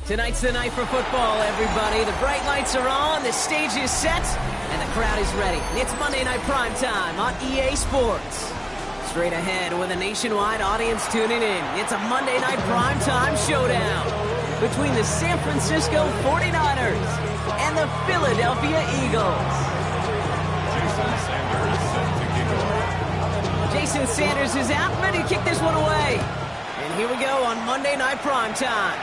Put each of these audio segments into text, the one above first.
Tonight's the night for football, everybody. The bright lights are on, the stage is set, and the crowd is ready. It's Monday Night Primetime on EA Sports. Straight ahead with a nationwide audience tuning in, it's a Monday Night Primetime showdown between the San Francisco 49ers and the Philadelphia Eagles. Jason Sanders is out, ready to kick this one away. And here we go on Monday Night Primetime.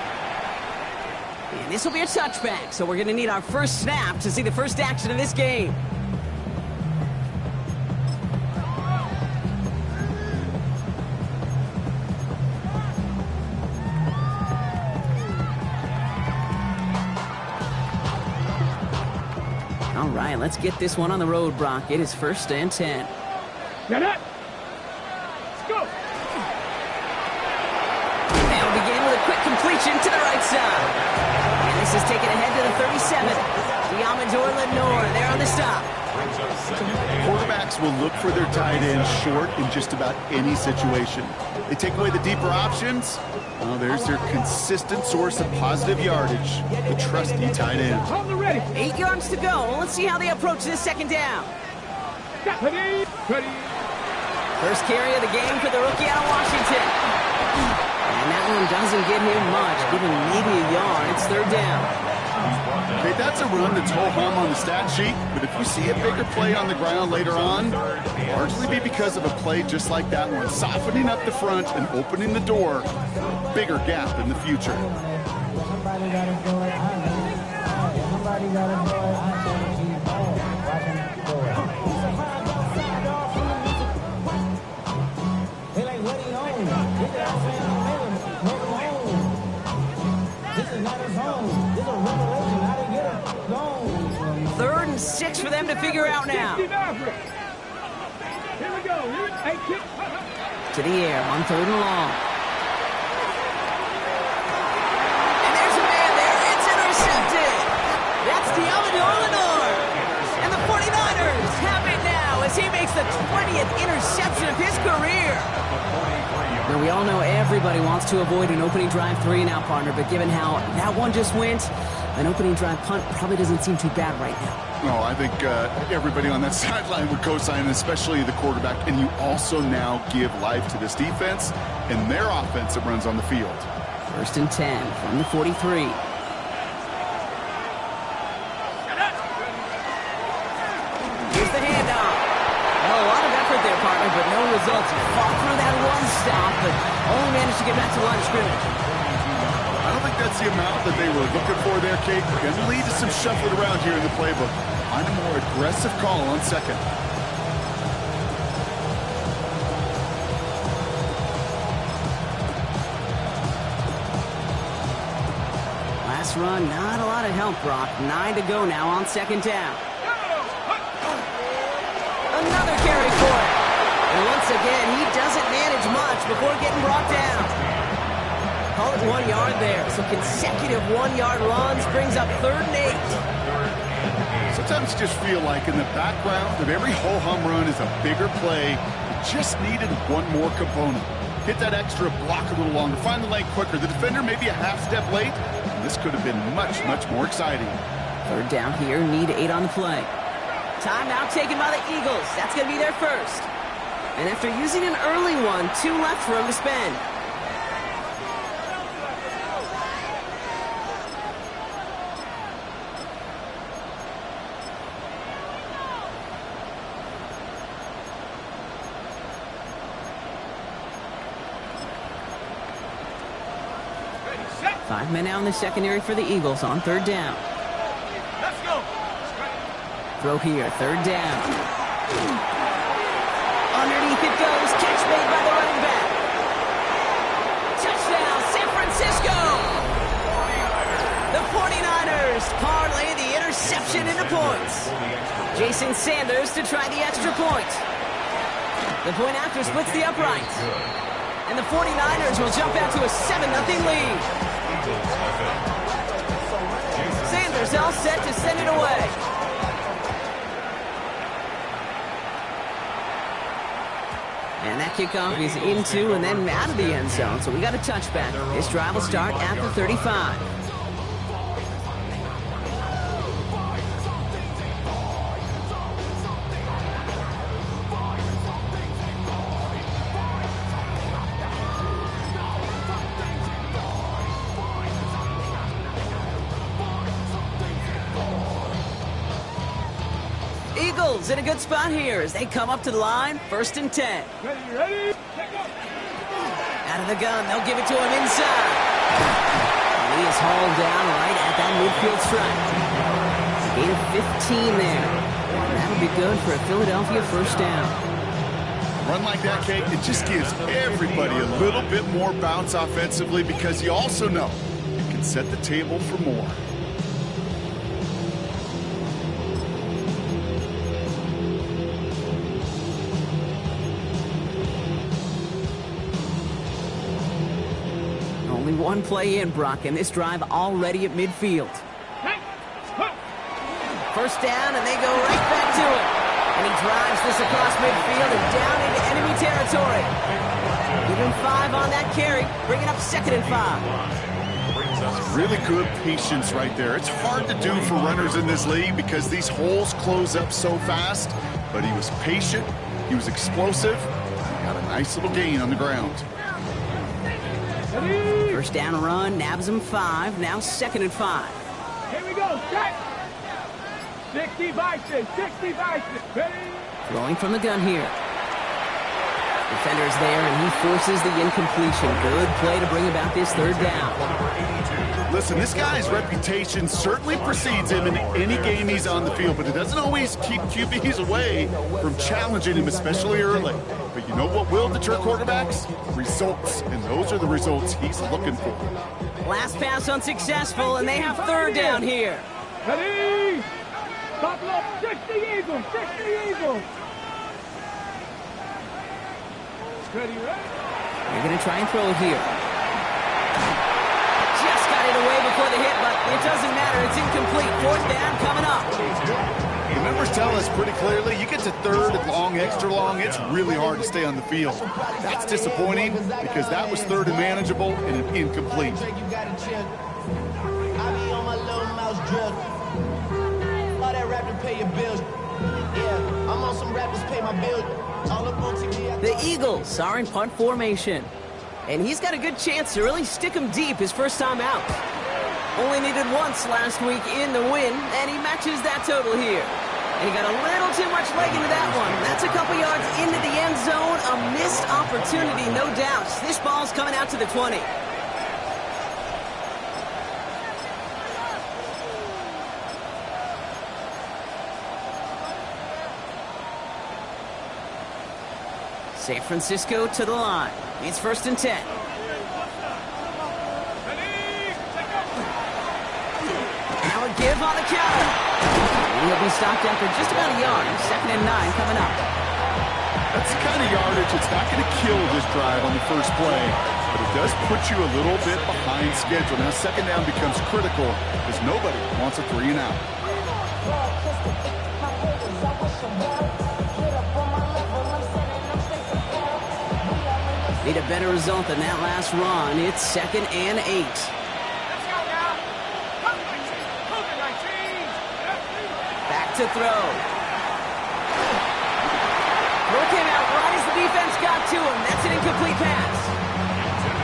And this will be a touchback, so we're going to need our first snap to see the first action of this game. All right, let's get this one on the road, Brock. It is 1st and 10. Get it! Let's go! They'll begin with a quick completion to the right side. And this is taken ahead to the 37. Diamador Lenore there on the stop. Quarterbacks will look for their tight end short in just about any situation. They take away the deeper options. Well, there's their consistent source of positive yardage, the trusty tight end. Hold the ready! 8 yards to go. Well, let's see how they approach this second down. Ready! Ready! First carry of the game for the rookie out of Washington. And that one doesn't get him much, giving maybe a yard. It's 3rd down. Okay, that's a run that's ho-hum on the stat sheet, but if you see a bigger play on the ground later on, largely be because of a play just like that one, softening up the front and opening the door for a bigger gap in the future. Somebody got to do it. Somebody got to do it. They like, what he on? This is not his home. This is a revelation. How to get it gone. 3rd and 6 for them to figure out now. Here we go. Hey, kick. To the air on 3rd and long. And there's a man there. It's intercepted. That's Diamador Lenore. And the 49ers have it now as he makes the 20th interception of his career. Now, we all know everybody wants to avoid an opening drive 3 now, partner, but given how that one just went, an opening drive punt probably doesn't seem too bad right now. No, I think everybody on that sideline would co-sign, especially the quarterback. And you also now give life to this defense and their offense that runs on the field. 1st and 10 from the 43. Here's the handoff. Well, a lot of effort there, partner, but no results. He fought through that one stop, but only managed to get back to the line of scrimmage. I don't think that's the amount that they were looking for there, Kate. Going to lead to some shuffling around here in the playbook. Find a more aggressive call on 2nd. Last run, not a lot of help, Brock. 9 to go now on 2nd down. Another carry for it. And once again, he doesn't manage much before getting brought down. Call it 1 yard there. So consecutive 1-yard runs brings up 3rd and 8. Sometimes you just feel like in the background of every ho-hum run is a bigger play. It just needed one more component. Hit that extra block a little longer. Find the lane quicker. The defender maybe a half step late. And this could have been much, much more exciting. 3rd down here. Need 8 on the play. Timeout taken by the Eagles. That's going to be their first. And after using an early one, 2 left for him to spend. Ready, set. 5 men out in the secondary for the Eagles on 3rd down. Let's go. Throw here, 3rd down. Underneath it goes. Catch made by the running back. Touchdown, San Francisco! The 49ers parlay the interception into points. Jason Sanders to try the extra point. The point after splits the uprights. And the 49ers will jump out to a 7-0 lead. Sanders all set to send it away. And that kickoff is into and then out of the end zone. So we got a touchback. This drive will start at the 35. Eagles in a good spot here as they come up to the line, 1st and 10. Ready, take off. Out of the gun, they'll give it to him inside. And he is hauled down right at that midfield stripe. Gain of 15 there. And that'll be good for a Philadelphia 1st down. A run like that, Kate, it just gives everybody a little bit more bounce offensively because you also know you can set the table for more. Only one play in, Brock, and this drive already at midfield. 1st down, and they go right back to it. And he drives this across midfield and down into enemy territory. Give him 5 on that carry, bringing up 2nd and 5. Really good patience right there. It's hard to do for runners in this league because these holes close up so fast. But he was patient, he was explosive, he got a nice little gain on the ground. 1st down run, nabs him 5, now 2nd and 5. Here we go, set. 60 vices, ready. Throwing from the gun here. Defender's there, and he forces the incompletion. Good play to bring about this 3rd down. Listen, this guy's reputation certainly precedes him in any game he's on the field, but it doesn't always keep QBs away from challenging him, especially early. But you know what will deter quarterbacks? Results, and those are the results he's looking for. Last pass unsuccessful, and they have 3rd down here. Ready. Buffalo, 60 Eagles, 60 Eagles. Ready, They're going to try and throw it here. Just got it away before the hit, but it doesn't matter. It's incomplete. 4th down coming up. The numbers tell us pretty clearly, you get to 3rd and long, extra long, it's really hard to stay on the field. That's disappointing because that was 3rd and manageable and an incomplete. The Eagles are in punt formation. And he's got a good chance to really stick him deep his 1st time out. Only needed once last week in the win, and he matches that total here. And he got a little too much leg into that one. That's a couple yards into the end zone. A missed opportunity, no doubt. This ball's coming out to the 20. San Francisco to the line. It's 1st and 10. Now a give on the counter. He'll be stopped after just about a yard. 2nd and 9 coming up. That's the kind of yardage that's not going to kill this drive on the 1st play, but it does put you a little bit behind schedule. Now 2nd down becomes critical because nobody wants a 3 and out. Need a better result than that last run. It's 2nd and 8. Back to throw. Throw came out right as the defense got to him. That's an incomplete pass.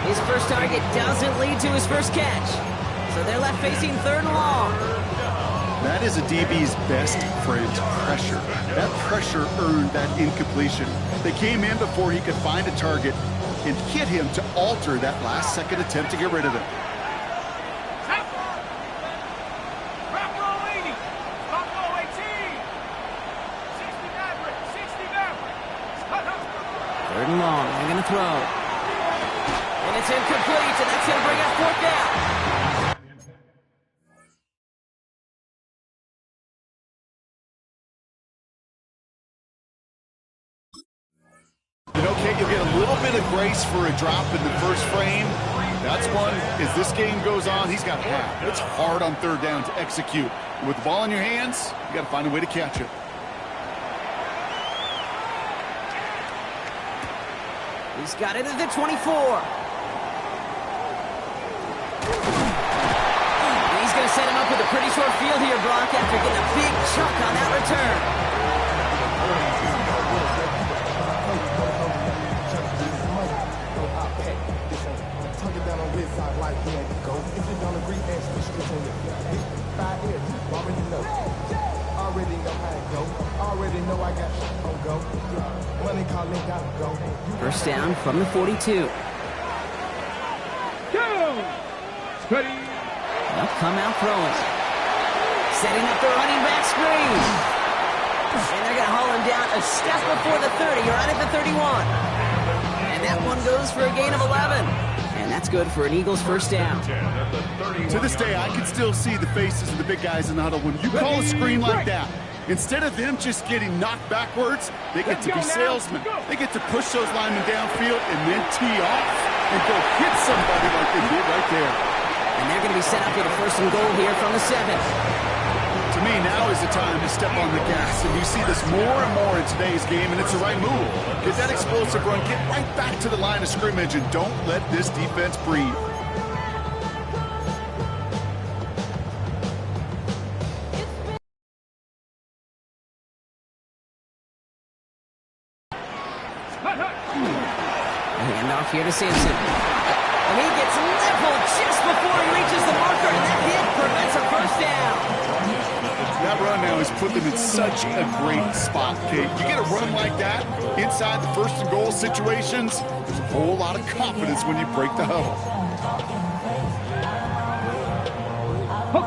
His 1st target doesn't lead to his 1st catch. So they're left facing 3rd and long. That is a DB's best friend, pressure. That pressure earned that incompletion. They came in before he could find a target and hit him to alter that last 2nd attempt to get rid of it. Third and long, they're going to throw. And it's incomplete, and that's going to bring up 4th down. You know, Kate, you'll get a little bit of grace for a drop in the 1st frame. That's one, as this game goes on, he's got half. It's hard on 3rd down to execute. With the ball in your hands, you got to find a way to catch it. He's got it at the 24. He's going to set him up with a pretty short field here, Brock, after getting a big chunk on that return. Already know how it goes. Already know I got to go. Money calling, gotta go. First down from the 42. Go! Ready? They'll come out throwing. Setting up the running back screen. And they're going to haul him down a step before the 30. You're right at the 31. And that one goes for a gain of 11. And that's good for an Eagles first down. To this day, I can still see the faces of the big guys in the huddle. When you call a screen like that, instead of them just getting knocked backwards, they get to be salesmen. They get to push those linemen downfield and then tee off and go hit somebody like they did right there. And they're going to be set up with a first and goal here from the 7. To me, now is the time to step on the gas, and you see this more and more in today's game, and it's the right move. Get that explosive run, get right back to the line of scrimmage, and don't let this defense breathe. Handoff here to Simpson. And he gets leveled just before he reaches the marker, and that hit prevents a first down. That run now has put them in such a great spot, Kate. You get a run like that inside the first and goal situations, there's a whole lot of confidence when you break the huddle.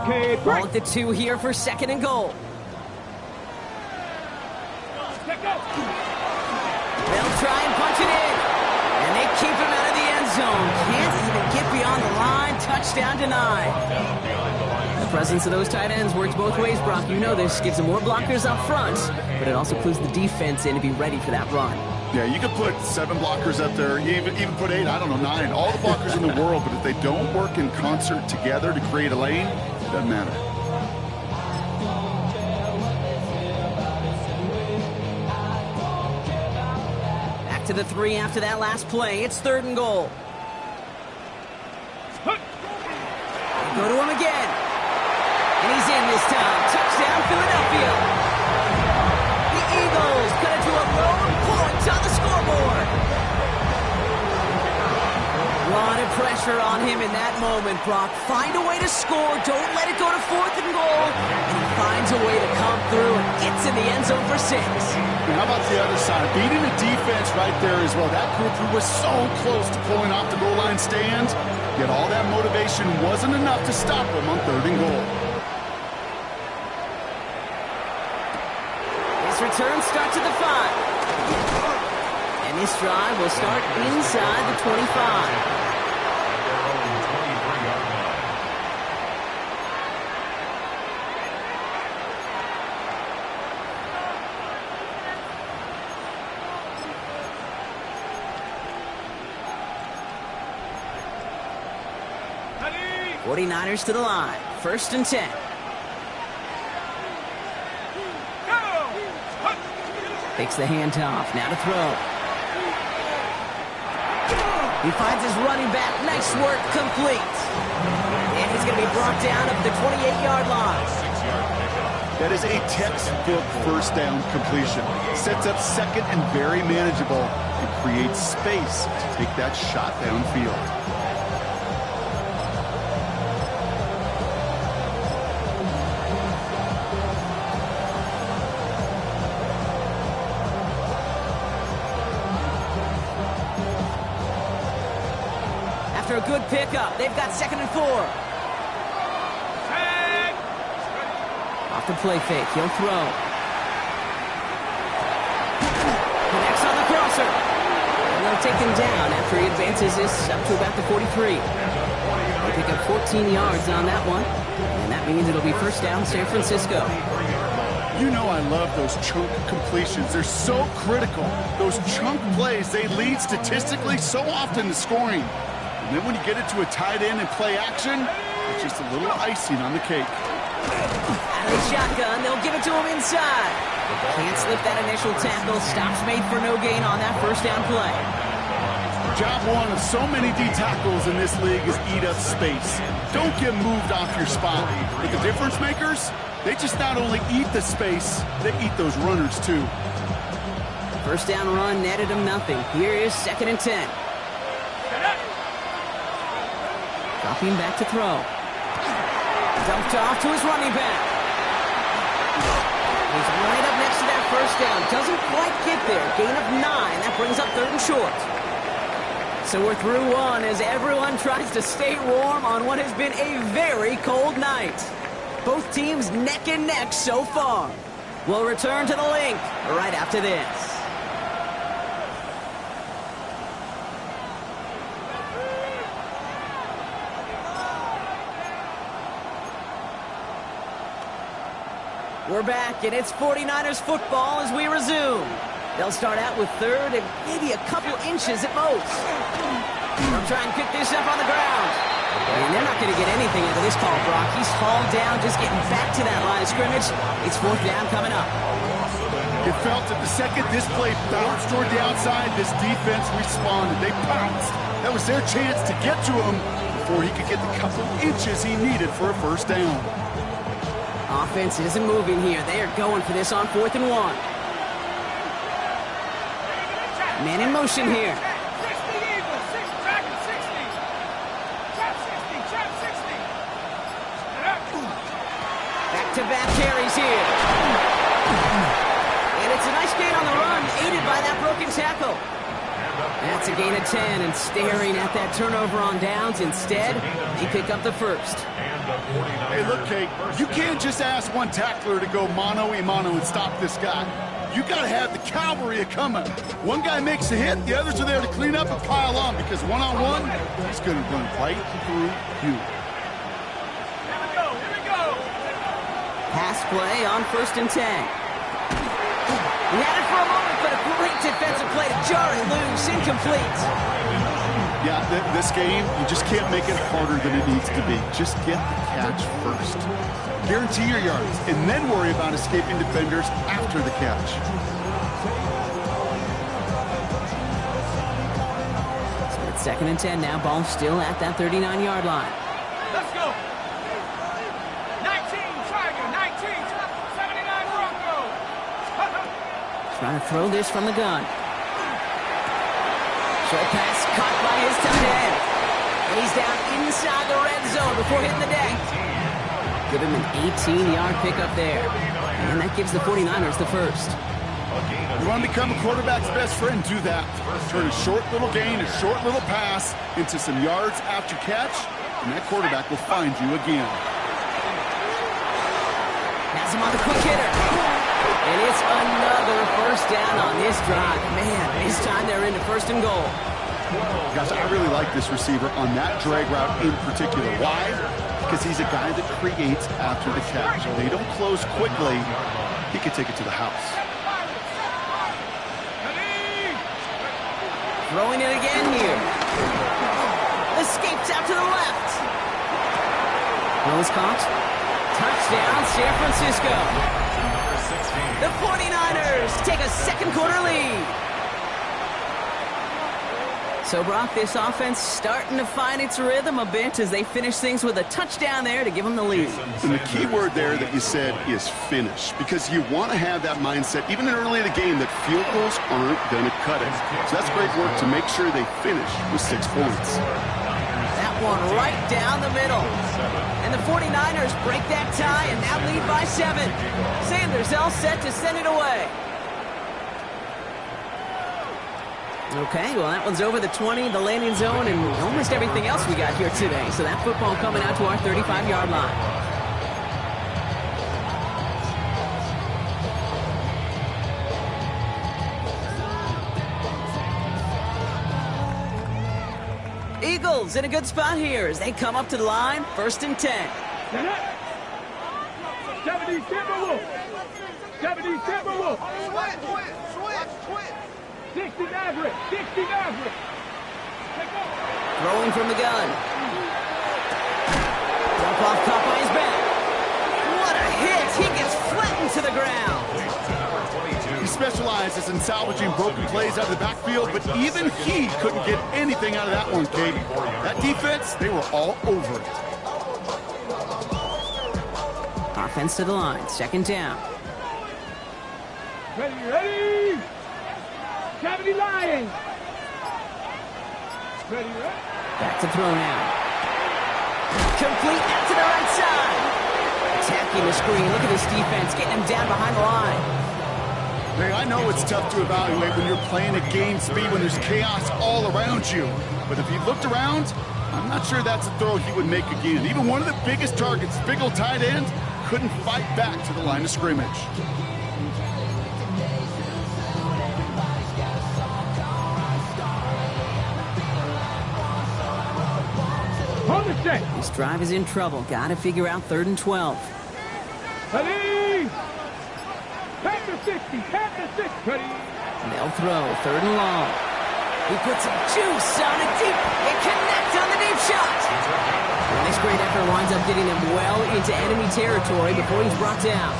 Okay, Ball break. at the 2 here for second and goal. Let go. They'll try and punch it in. And they keep him out of the end zone. Can't even get beyond the line. Touchdown denied. The presence of those tight ends works both ways, Brock. You know this. Gives them more blockers up front, but it also clues the defense in to be ready for that run. Yeah, you could put 7 blockers up there, even put 8, I don't know, 9, all the blockers in the world, but if they don't work in concert together to create a lane, it doesn't matter. Back to the 3 after that last play. It's third and goal. They go to him again. And he's in this time. Touchdown, Philadelphia. The Eagles cut it to a lone point on the scoreboard. A lot of pressure on him in that moment, Brock. Find a way to score. Don't let it go to fourth and goal. And he finds a way to come through and gets in the end zone for 6. And how about the other side? Beating the defense right there as well. That group who was so close to pulling off the goal line stand, yet all that motivation wasn't enough to stop them on third and goal. This return starts at the 5. And this drive will start inside the 25. Ready? 49ers to the line. First and 10. Takes the handoff. Now to throw. He finds his running back. Nice work. Complete. And he's going to be brought down up the 28-yard line. That is a textbook first down completion. Sets up second and very manageable and creates space to take that shot downfield. After a good pickup, they've got second and 4. Off the play fake, he'll throw. Connects on the crosser. And they'll take him down after he advances this up to about the 43. They pick up 14 yards on that one. And that means it'll be first down San Francisco. You know I love those chunk completions. They're so critical. Those chunk plays, they lead statistically so often to scoring. And then when you get it to a tight end and play action, it's just a little icing on the cake. Out of the shotgun, they'll give it to him inside. Can't slip that initial tackle. Stops made for no gain on that first down play. Job one of so many D tackles in this league is eat up space. Don't get moved off your spot. But the difference makers, they just not only eat the space, they eat those runners too. First down run netted him nothing. Here is second and 10. Dropping back to throw. Dumped off to his running back. He's right up next to that first down. Doesn't quite get there. Gain of 9. That brings up 3rd and short. So we're through one as everyone tries to stay warm on what has been a very cold night. Both teams neck and neck so far. We'll return to the link right after this. We're back, and it's 49ers football as we resume. They'll start out with 3rd and maybe a couple inches at most. They'll try and pick this up on the ground. And they're not going to get anything out of this call, Brock. He's hauled down, just getting back to that line of scrimmage. It's 4th down coming up. It felt that the second this play bounced toward the outside, this defense responded. They pounced. That was their chance to get to him before he could get the couple inches he needed for a first down. Offense isn't moving here. They are going for this on 4th and 1. Man in motion here. Back-to-back carries here. And it's a nice gain on the run, aided by that broken tackle. That's a gain of 10, and staring at that turnover on downs. Instead, they pick up the first. Hey, look, Kate, you can't just ask one tackler to go mano-a-mano and stop this guy. You got to have the cavalry coming. One guy makes a hit, the others are there to clean up and pile on, because one-on-one, he's going to run right through you. Here we go. Pass play on 1st and 10. He had it for a moment, but a great defensive play to jar it loose, incomplete. Yeah, this game, you just can't make it harder than it needs to be. Just get the catch first. Guarantee your yards, and then worry about escaping defenders after the catch. So it's 2nd and 10 now. Ball still at that 39-yard line. Let's go. 19 Tiger, 19 79 Broncos. Trying to throw this from the gun. Short pass caught by his tight end. And he's down inside the red zone before hitting the deck. Give him an 18-yard pickup there. And that gives the 49ers the first. You want to become a quarterback's best friend, do that. Turn a short little gain, a short little pass into some yards after catch, and that quarterback will find you again. Has him on the quick hitter. And it's another first down on this drive. Man, this time they're into 1st and goal. Gosh, I really like this receiver on that drag route in particular. Why? Because he's a guy that creates after the catch. They don't close quickly. He could take it to the house. Throwing it again here. Escapes out to the left. Nose caught. Touchdown, San Francisco. The 49ers take a 2nd quarter lead. So, Brock, this offense starting to find its rhythm a bit as they finish things with a touchdown there to give them the lead. And the key word there that you said is finish, because you want to have that mindset, even early in the game, that field goals aren't going to cut it. So that's great work to make sure they finish with 6 points. That one right down the middle. And the 49ers break that tie and now lead by 7. Sanders all set to send it away. Okay, well, that one's over the 20, the landing zone, and almost everything else we got here today. So that football coming out to our 35-yard line. Eagles in a good spot here as they come up to the line, 1st and 10. 70 Timberwolves. 70 Timberwolves. Switch. 60 Maverick. 60 Maverick. Throwing from the gun. Drop off caught by his back. What a hit. He gets flattened to the ground. He specializes in salvaging broken plays out of the backfield, but even he couldn't get anything out of that one, Kate. That defense, they were all over it. Offense to the line. 2nd down. Ready. 70 Lions. Ready. Back to throw now. Complete out to the right side. Attacking the screen. Look at this defense getting him down behind the line. Hey, I know it's tough to evaluate when you're playing at game speed, when there's chaos all around you. But if he looked around, I'm not sure that's a throw he would make again. Even one of the biggest targets, big old tight end, couldn't fight back to the line of scrimmage. Hold the check. This drive is in trouble. Got to figure out 3rd and 12. Ready? Pass the 60. Pass the 6. Ready? They'll throw 3rd and long. He puts some juice on it deep. It connects on the deep shot. And this great effort winds up getting him well into enemy territory before he's brought down.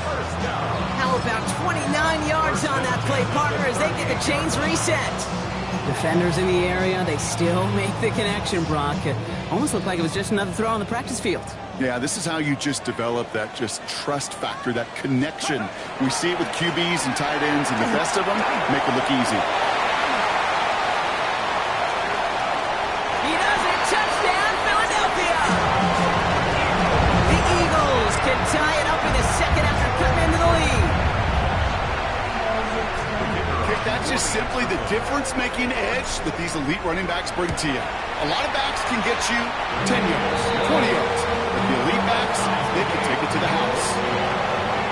How about 29 yards on that play, partner, as they get the chains reset. Defenders in the area, they still make the connection, Brock. It almost looked like it was just another throw on the practice field. Yeah, this is how you just develop that just trust factor, that connection. We see it with QBs and tight ends, and the best of them make it look easy. He does it. Touchdown, Philadelphia. The Eagles can tie it up in the second after cutting into the lead. That's just simply the difference-making edge that these elite running backs bring to you. A lot of backs can get you 10 yards, 20 yards. But the elite backs, they can take it to the house.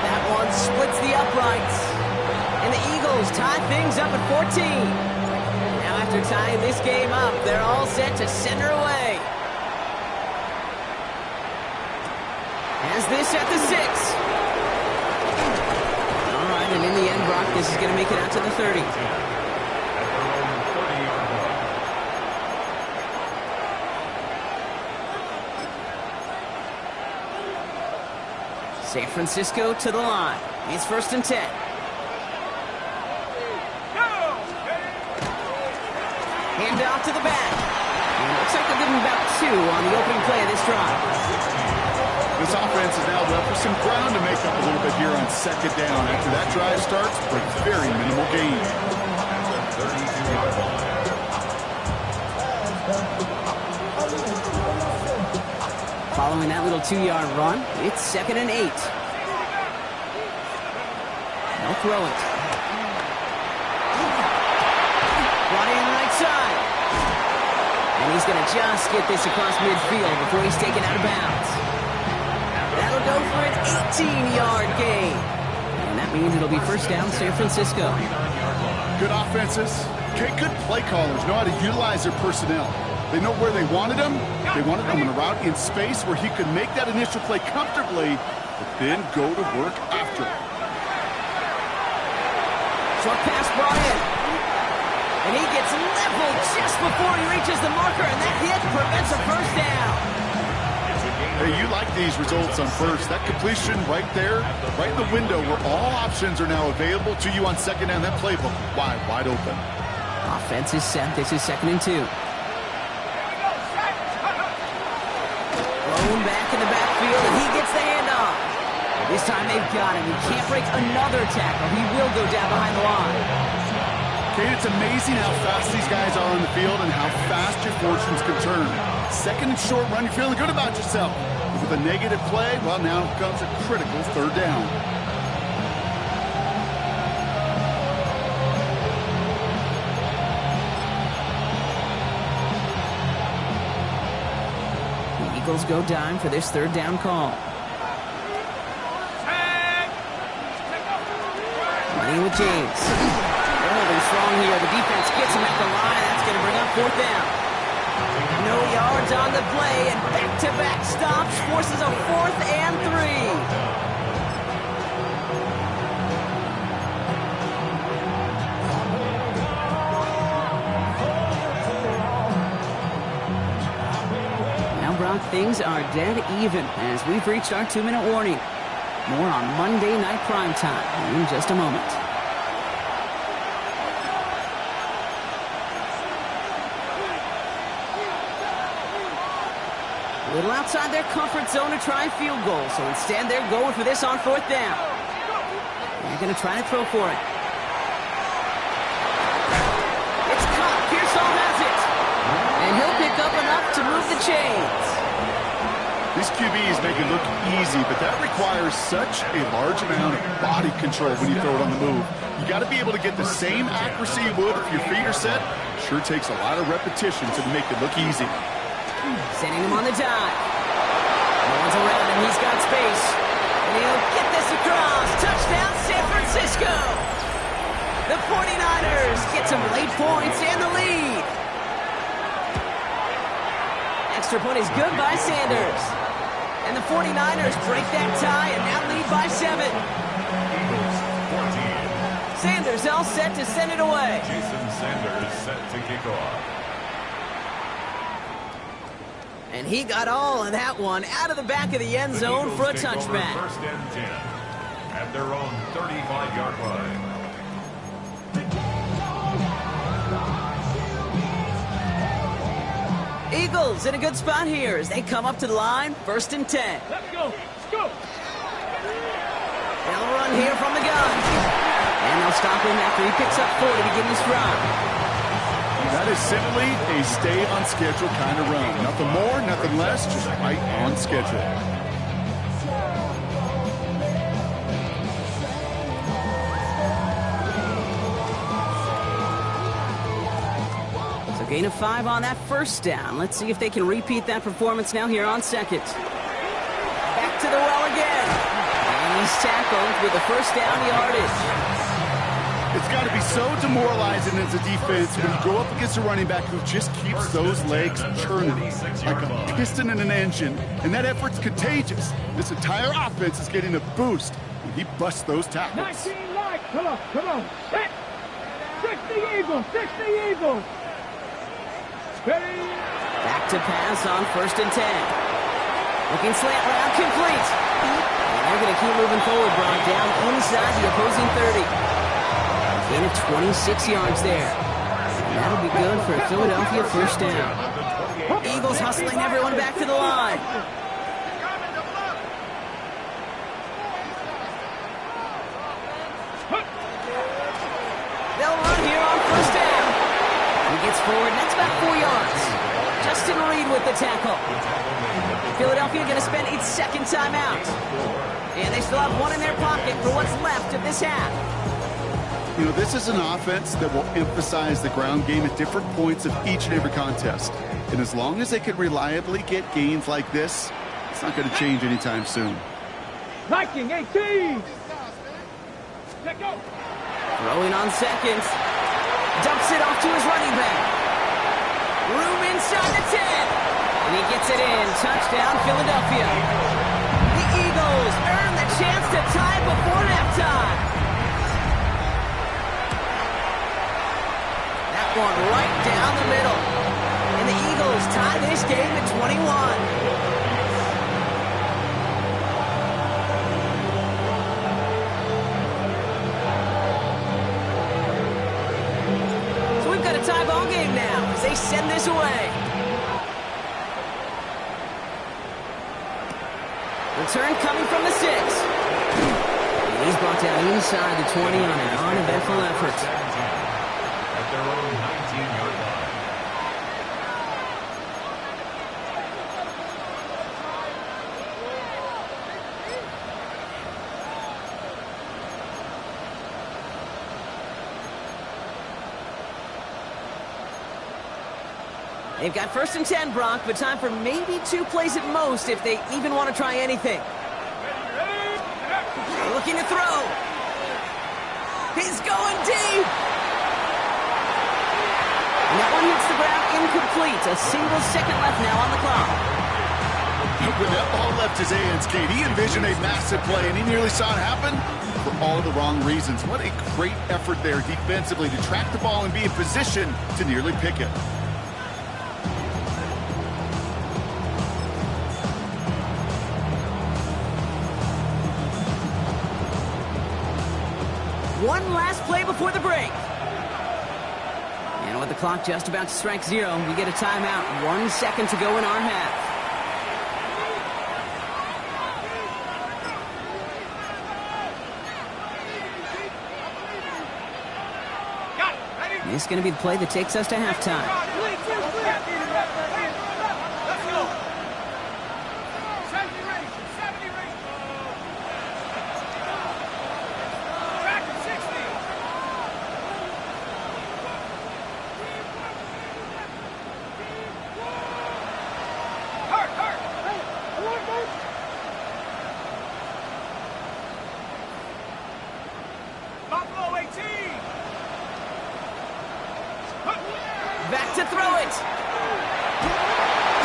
That one splits the uprights. And the Eagles tie things up at 14. Now after tying this game up, they're all set to send her away. As this at the 6. And in the end, Brock, this is going to make it out to the 30. San Francisco to the line. It's 1st and 10. Hand off to the back. And it looks like they'll give him about 2 on the opening play of this drive. This offense is now left with some ground to make up a little bit here on 2nd down. After that drive starts, with very minimal gain. Following that little 2-yard run, it's 2nd and 8. They'll throw it. Brought in right side. And he's going to just get this across midfield before he's taken out of bounds. That'll go for an 18-yard gain. And that means it'll be 1st down, San Francisco. Good offenses. Okay, good play callers know how to utilize their personnel. They know where they wanted them. They wanted them on a route in space where he could make that initial play comfortably, but then go to work after it. Short pass brought in. And he gets leveled just before he reaches the marker, and that hit prevents a 1st down. Hey, you like these results on 1st. That completion right there, right in the window where all options are now available to you on 2nd down. That playbook wide open. Offense is set. This is 2nd and 2. Thrown back in the backfield, and he gets the handoff. This time they've got him. He can't break another tackle. He will go down behind the line. Kate, it's amazing how fast these guys are on the field and how fast your fortunes can turn. 2nd and short run, you're feeling good about yourself. But with a negative play, well, now comes a critical 3rd down. The Eagles go dime for this 3rd down call. Running with James. They're holding strong here. The defense gets him at the line. That's going to bring up 4th down. No yards on the play, and back-to-back stops forces a 4th and 3. Now, Brock, things are dead even as we've reached our 2-minute warning. More on Monday Night Primetime in just a moment. A little outside their comfort zone to try a field goal, so instead they're going for this on 4th down. They're going to try to throw for it. It's caught. Pearsall has it. And he'll pick up enough to move the chains. These QBs make it look easy, but that requires such a large amount of body control when you throw it on the move. You got to be able to get the same accuracy you would if your feet are set. Sure takes a lot of repetition to make it look easy. Sending him on the dive. No one's around him. He's got space. And he'll get this across. Touchdown, San Francisco. The 49ers get some late points and the lead. Extra point is good by Sanders. And the 49ers break that tie and now lead by 7. Sanders all set to send it away. Jason Sanders set to kick off. And he got all of that one out of the back of the end zone for a touchback. First and 10 at their own 35-yard line. Eagles in a good spot here as they come up to the line, 1st and 10. Let's go. Let's go. They'll run here from the gun. And they'll stop him after he picks up 4 to begin this drive. That is simply a stay-on-schedule kind of run. Nothing more, nothing less, just right on schedule. So gain of 5 on that first down. Let's see if they can repeat that performance now here on second. Back to the well again. And he's tackled with the first down yardage. It's got to be so demoralizing as a defense when you go up against a running back who just keeps those legs churning like a piston in an engine, and that effort's contagious. This entire offense is getting a boost when he busts those tackles. 19 light. Come on, come on. Set. 60 Eagles, 60 Eagles. Ready. Back to pass on 1st and 10. Looking slant route, complete. And they're going to keep moving forward, brought down inside the opposing 30. Gain of 26 yards there. And that'll be good for a Philadelphia first down. Eagles hustling everyone back to the line. They'll run here on 1st down. He gets forward, and that's about 4 yards. Justin Reed with the tackle. Philadelphia going to spend its second timeout. And they still have 1 in their pocket for what's left of this half. You know, this is an offense that will emphasize the ground game at different points of each and every contest. And as long as they can reliably get gains like this, it's not going to change anytime soon. Viking 18. Let go. Throwing on seconds. Dumps it off to his running back. Room inside the 10. And he gets it in. Touchdown, Philadelphia. The Eagles earn the chance to tie before halftime. One right down the middle. And the Eagles tie this game at 21. So we've got a tie ball game now as they send this away. Return coming from the 6. And he's brought down inside the 20 on an uneventful effort. Their own 19-yard line. They've got 1st and 10, Brock, but time for maybe 2 plays at most if they even want to try anything. Looking to throw. He's going deep. And that one hits the ground incomplete. A single second left now on the clock. When that ball left his hands, Kate, he envisioned a massive play, and he nearly saw it happen for all the wrong reasons. What a great effort there defensively to track the ball and be in position to nearly pick it. One last play before the break. And with the clock just about to strike 0, we get a timeout. 1 second to go in our half. This is going to be the play that takes us to halftime. Back to throw it.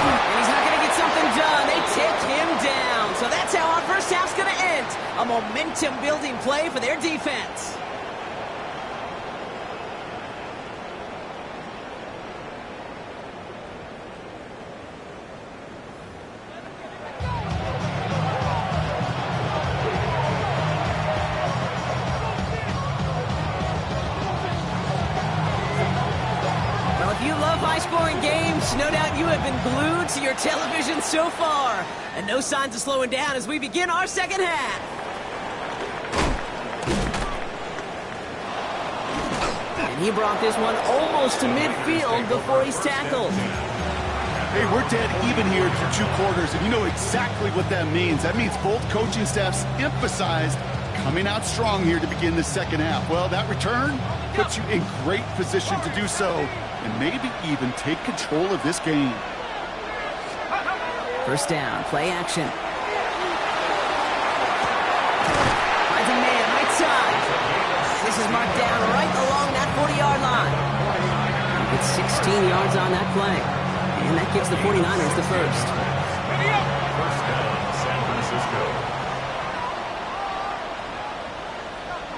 And he's not going to get something done. They take him down. So that's how our first half's going to end. A momentum-building play for their defense. High-scoring games, no doubt you have been glued to your television so far. And no signs of slowing down as we begin our second half. And he brought this one almost to midfield before he's tackled. Hey, we're dead even here through 2 quarters, and you know exactly what that means. That means both coaching staffs emphasized coming out strong here to begin the second half. Well, that return puts you in great position to do so, and maybe even take control of this game. First down, play action. Finds a man right side. This is marked down right along that 40-yard line. Gets 16 yards on that play. And that gives the 49ers the first. First down, San Francisco.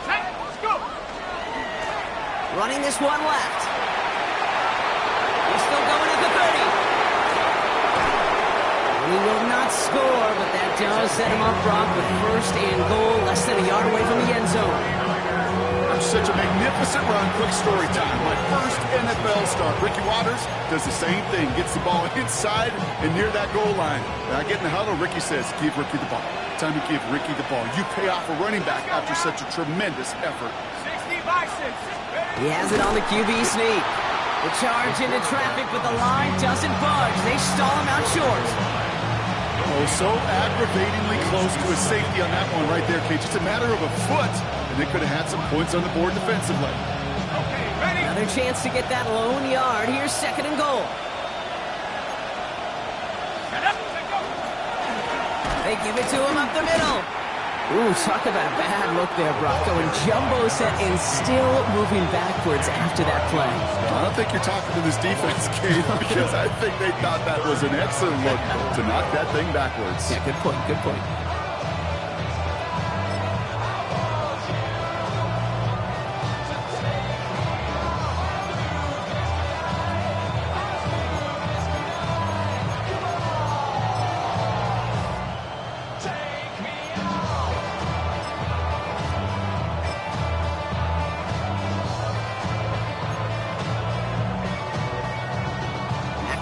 Let's go. Running this one left. He's still going at the 30. He will not score, but that does set him up, Brock, with first and goal, less than a yard away from the end zone. Such a magnificent run. Quick story time. My first NFL start. Ricky Watters does the same thing. Gets the ball inside and near that goal line. Now, get in the huddle. Ricky says, give Ricky the ball. Time to give Ricky the ball. You pay off a running back after such a tremendous effort. 60 by 6. He has it on the QB sneak. The charge into traffic, but the line doesn't budge. They stall him out short. Oh, so aggravatingly close to a safety on that one right there, Kate. Just a matter of a foot, and they could have had some points on the board defensively. Okay, ready? Another chance to get that lone yard. Here's second and goal. Get up. Go. They give it to him up the middle. Ooh, talk about a bad look there, Brock. Going jumbo set and still moving backwards after that play. I don't think you're talking to this defense, Kate, because I think they thought that was an excellent look to knock that thing backwards. Yeah, good point, good point.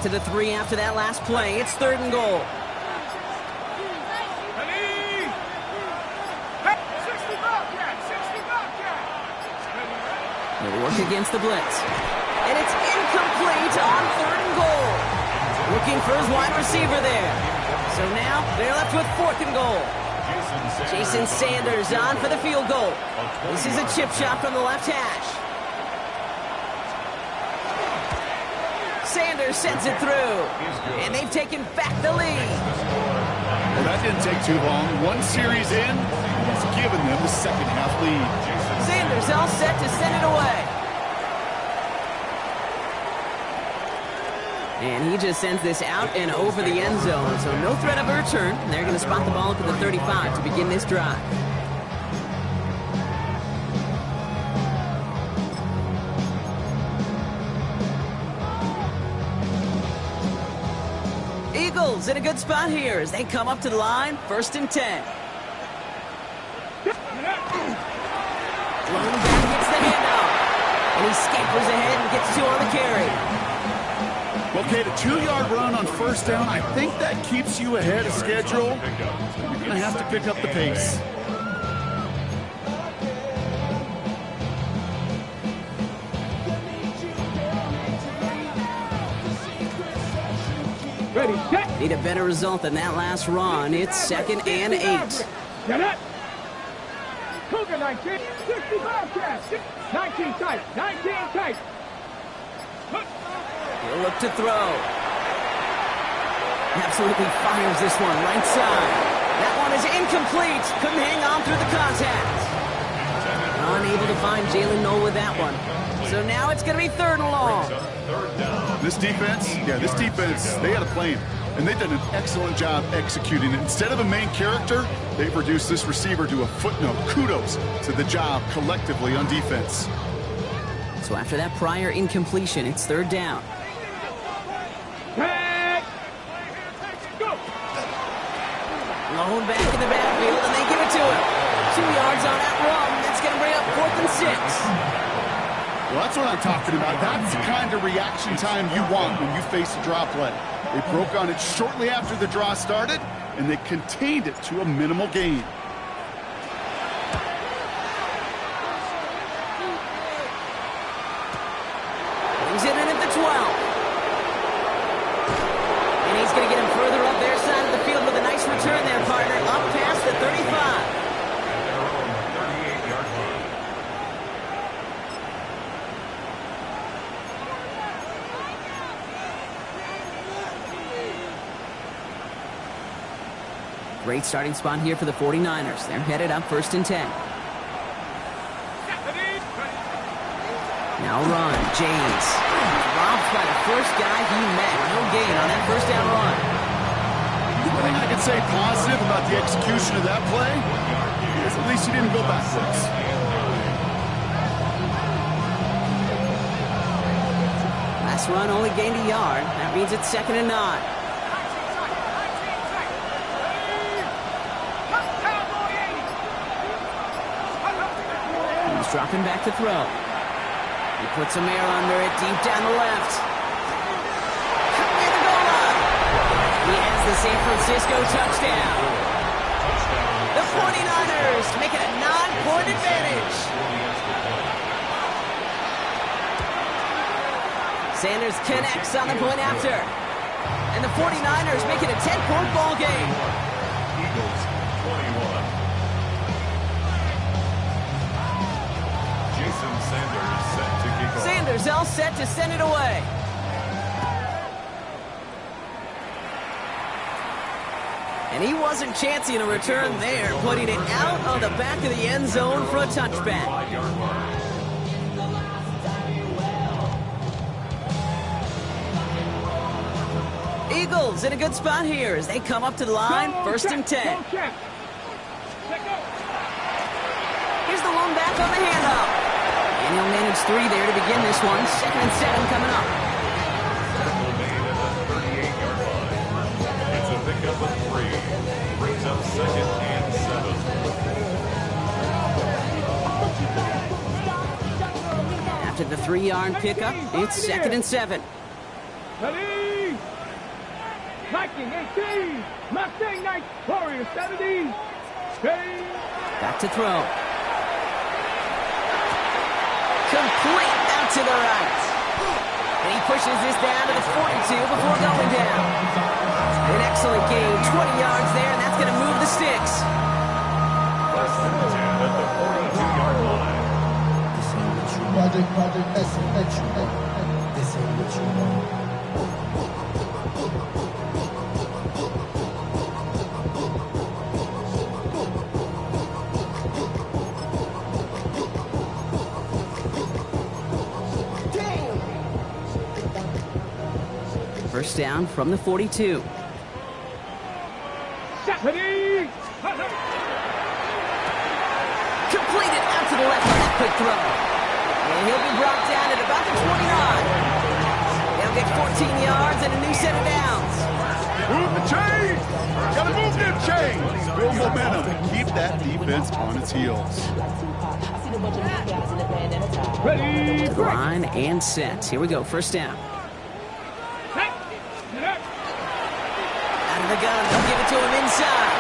To the 3 after that last play. It's third and goal. Ready? 60 Bobcat. 60 Bobcat. They'll work against the blitz. And it's incomplete on third and goal. Looking for his wide receiver there. So now they're left with fourth and goal. Jason Sanders on for the field goal. This is a chip shot from the left hash. Sanders sends it through, and they've taken back the lead. Well, that didn't take too long. One series in, he's given them the second half lead. Sanders all set to send it away. And he just sends this out and over the end zone, so no threat of a return. They're going to spot the ball up at the 35 to begin this drive. Eagles in a good spot here as they come up to the line, 1st and 10. Lone back gets the handoff, and he scampers ahead and gets 2 on the carry. Well, Kate, a 2-yard run on first down, I think that keeps you ahead of schedule. You're going to have to pick up the pace. Ready, set. Need a better result than that last run. It's 2nd and 8. Get up. Cougar 19. 60 Bobcat. 19 tight. 19 tight. He'll look to throw. Absolutely fires this one right side. That one is incomplete. Couldn't hang on through the contact. Unable to find Jalen Noel with that one. So now it's going to be 3rd and long. This defense, they had a plan. And they've done an excellent job executing it. Instead of a main character, they've reduced this receiver to a footnote. Kudos to the job collectively on defense. So after that prior incompletion, it's 3rd down. Lone back in the backfield, and they give it to him. 2 yards on that run. That's going to bring up 4th and 6. Well, that's what I'm talking about. That's the kind of reaction time you want when you face a draw play. They broke on it shortly after the draw started, and they contained it to a minimal gain. Brings it in at the 12. And he's going to get him further up their side of the field with a nice return there, partner. Up past the 35. Great starting spot here for the 49ers. They're headed up 1st and 10. Now run. James. Robbed by the first guy he met. No gain on that 1st down run. One thing I can say positive about the execution of that play is at least he didn't go backwards. Last run only gained a yard. That means it's 2nd and 9. Dropping back to throw. He puts some air under it deep down the left. Near the goal line. He has the San Francisco touchdown. The 49ers make it a 9-point advantage. Sanders connects on the point after. And the 49ers make it a 10-point ball game. Eagles 21. Sanders set to kick off. Sanders all set to send it away. And he wasn't chancing a return there, putting it out on the back of the end zone for a touchback. 5-yard line. Eagles in a good spot here as they come up to the line, 1st and 10. Here's the lone back on the handoff. And he'll manage 3 there to begin this one. 2nd and 7 coming up. Tackle made at the 38-yard line. It's a pickup of 3. Brings up 2nd and 7. After the 3-yard pickup, it's 2nd and 7. Ready? Viking 18. Mustang 9. Warrior 70. Back to throw. Complete out to the right. And he pushes this down to the 42 before going down. An excellent gain, 20 yards there, and that's going to move the sticks. 1st and 10 at the 42-yard line. Project S. This ain't what you want. First down from the 42. Ready? Completed out to the left on that quick throw. And he'll be brought down at about the 29. They'll get 14 yards and a new set of downs. Move the chains! Gotta move them chains! Build momentum and keep that defense on its heels. Ready? Line and set. Here we go, 1st down. Out of the gun, they'll give it to him inside.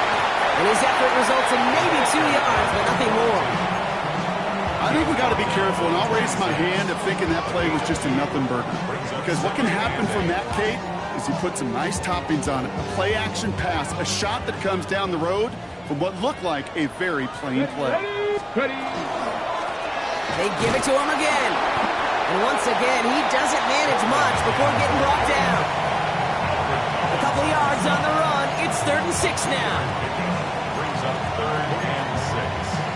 And his effort results in maybe 2 yards, but nothing more. I think we got to be careful, and I'll raise my hand of thinking that play was just a nothing burger. Because what can happen from that, Kate, is he put some nice toppings on it. A play-action pass, a shot that comes down the road from what looked like a very plain play. Ready? They give it to him again. And once again, he doesn't manage much before getting brought down. A couple yards on the run. It's 3rd and 6 now. Brings up 3rd and 6.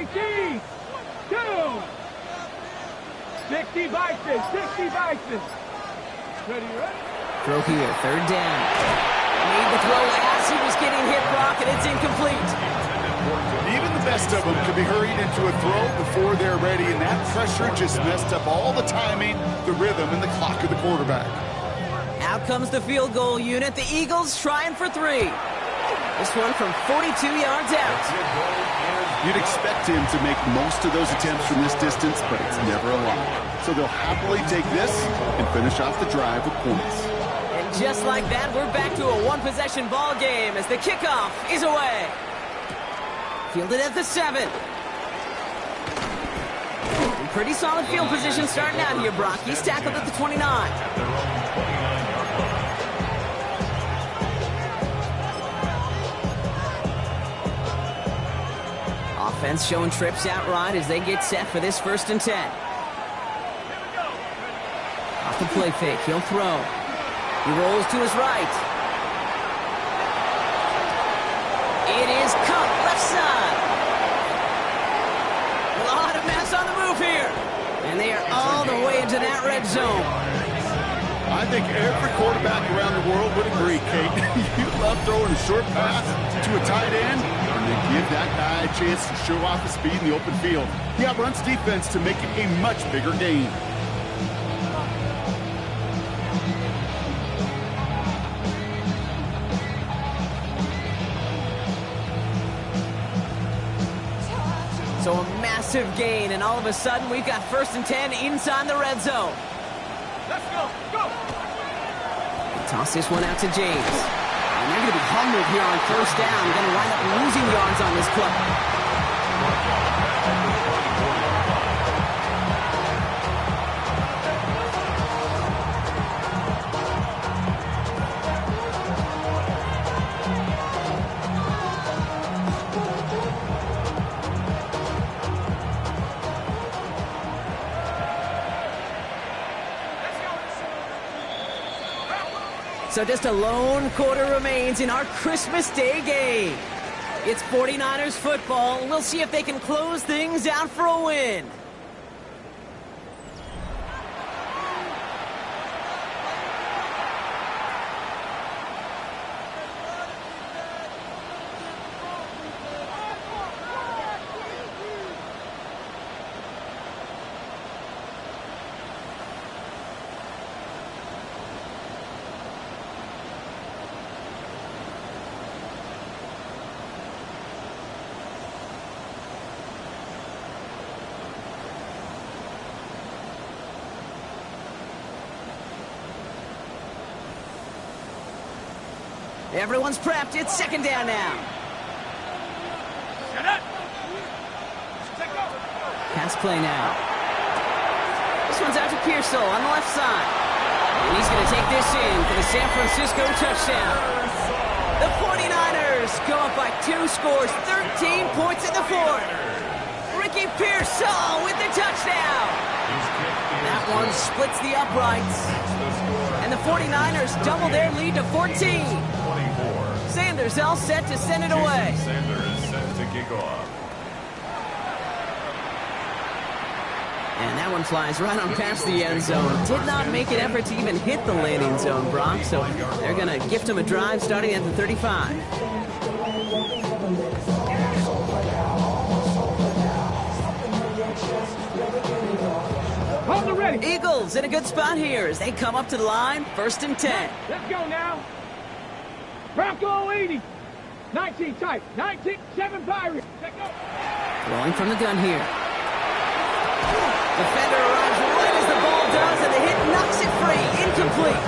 18, 2, 60 Vikings, 60 Vikings. Ready? Throw here, third down. Made the throw as he was getting hit, Brock, and it's incomplete. Even the best of them could be hurried into a throw before they're ready, and that pressure just messed up all the timing, the rhythm, and the clock of the quarterback. Out comes the field goal unit. The Eagles trying for 3. This one from 42 yards out. You'd expect him to make most of those attempts from this distance, but it's never a lot. So they'll happily take this and finish off the drive with points. And just like that, we're back to a one-possession ball game as the kickoff is away. Fielded at the 7. In pretty solid field position starting out here, Brock. He's tackled at the 29. Offense showing trips out right as they get set for this 1st and 10. Off the play fake, he'll throw. He rolls to his right. It is cut left side. A lot of mass on the move here. And they are all the way into that red zone. I think every quarterback around the world would agree, Kate. You love throwing a short pass to a tight end, and they give that guy a chance to show off his speed in the open field. He outruns defense to make it a much bigger gain. So a massive gain, and all of a sudden we've got 1st and 10 inside the red zone. Let's go, go! Toss this one out to James. And they're going to be humbled here on 1st down. They're going to wind up losing yards on this play. So just a lone quarter remains in our Christmas Day game. It's 49ers football. We'll see if they can close things out for a win. Everyone's prepped. It's 2nd down now. Pass play now. This one's out to Pearsall on the left side. And he's going to take this in for the San Francisco touchdown. The 49ers go up by 2 scores, 13 points in the 4th. Ricky Pearsall with the touchdown. That one splits the uprights. And the 49ers double their lead to 14. Sanders all set to send it away. Sanders set to kick off. And that one flies right on past the end zone. Did not make an effort to even hit the landing zone, Brock. So they're going to gift him a drive starting at the 35. Hold it ready. Eagles in a good spot here as they come up to the line. 1st and 10. Let's go now. Bronco 80. 19 tight. 19, 7 Pirates. Let's go. Throwing from the gun here. Defender arrives right as the ball does, and the hit knocks it free. Incomplete.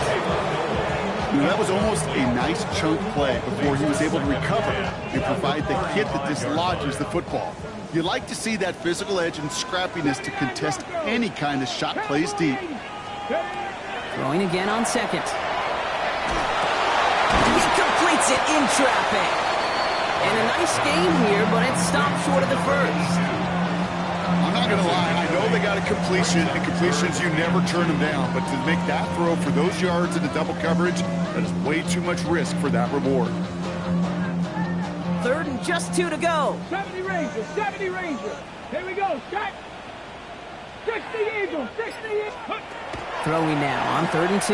That was almost a nice chunk play before he was able to recover and provide the hit that dislodges the football. You like to see that physical edge and scrappiness to contest any kind of shot plays deep. Throwing again on 2nd. He completes it in traffic. And a nice game here, but it stopped short of the 1st. I'm not going to lie, I know they got a completion, and completions, you never turn them down. But to make that throw for those yards into double coverage, that is way too much risk for that reward. 3rd and just 2 to go. 70 Rangers, 70 Rangers. Here we go, set. 60 Eagles, 60 Eagles. Throwing now on 3rd and 2.